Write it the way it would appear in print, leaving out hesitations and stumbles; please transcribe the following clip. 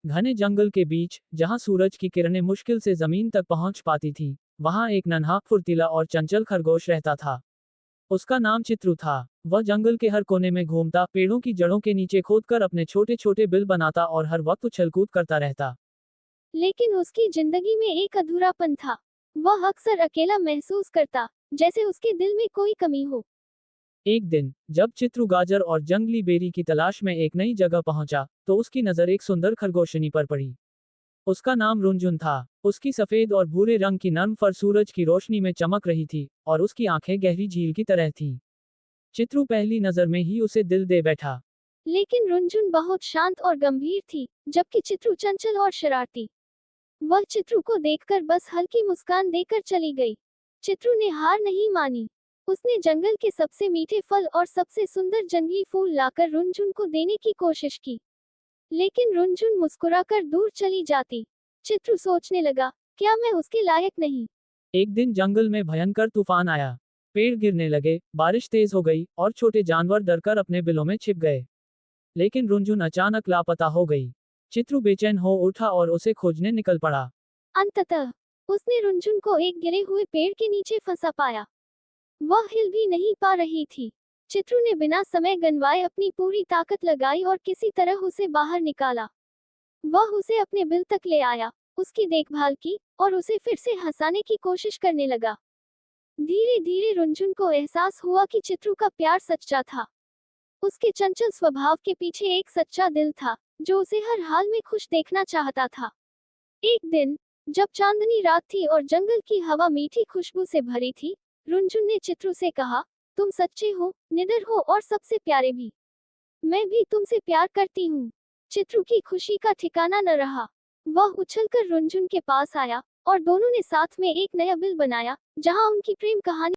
घने जंगल के बीच, जहां सूरज की किरणें मुश्किल से जमीन तक पहुंच पाती थी, वहां एक नन्हा, फुर्तीला और चंचल खरगोश रहता था। उसका नाम चित्रू था। वह जंगल के हर कोने में घूमता, पेड़ों की जड़ों के नीचे खोदकर अपने छोटे छोटे बिल बनाता और हर वक्त उछलकूद करता रहता। लेकिन उसकी जिंदगी में एक अधूरापन था। वह अक्सर अकेला महसूस करता, जैसे उसके दिल में कोई कमी हो। एक दिन, जब चित्रू गाजर और जंगली बेरी की तलाश में एक नई जगह पहुंचा, तो उसकी नजर एक सुंदर खरगोशनी पर पड़ी। उसका नाम रुनझुन था। उसकी सफेद और भूरे रंग की नर्म फर सूरज की रोशनी में चमक रही थी, और उसकी आंखें गहरी झील की तरह थीं। चित्रू पहली नजर में ही उसे दिल दे बैठा। लेकिन रुनझुन बहुत शांत और गंभीर थी, जबकि चित्रू चंचल और शरारती। वह चित्रू को देखकर बस हल्की मुस्कान देकर चली गई। चित्रू ने हार नहीं मानी। उसने जंगल के सबसे मीठे फल और सबसे सुंदर जंगली फूल लाकर रुनझुन को देने की कोशिश की। लेकिन रुनझुन मुस्कुराकर दूर चली जाती। चित्रू सोचने लगा, क्या मैं उसके लायक नहीं? एक दिन जंगल में भयंकर तूफान आया। पेड़ गिरने लगे, बारिश तेज हो गई, और छोटे जानवर डरकर अपने बिलों में छिप गए। लेकिन रुनझुन अचानक लापता हो गई। चित्रू बेचैन हो उठा और उसे खोजने निकल पड़ा। अंततः उसने रुनझुन को एक गिरे हुए पेड़ के नीचे फंसा पाया। वह हिल भी नहीं पा रही थी। चित्रू ने बिना समय गंवाए अपनी पूरी ताकत लगाई और किसी तरह उसे बाहर निकाला। वह उसे अपने बिल तक ले आया, उसकी देखभाल की, और उसे फिर से हंसाने की कोशिश करने लगा। धीरे धीरे रुनझुन को एहसास हुआ कि चित्रू का प्यार सच्चा था। उसके चंचल स्वभाव के पीछे एक सच्चा दिल था, जो उसे हर हाल में खुश देखना चाहता था। एक दिन, जब चांदनी रात थी और जंगल की हवा मीठी खुशबू से भरी थी, रुनझुन ने चित्रू से कहा, तुम सच्चे हो, निडर हो और सबसे प्यारे भी। मैं भी तुमसे प्यार करती हूँ। चित्रू की खुशी का ठिकाना न रहा। वह उछलकर रुनझुन के पास आया, और दोनों ने साथ में एक नया बिल बनाया, जहां उनकी प्रेम कहानी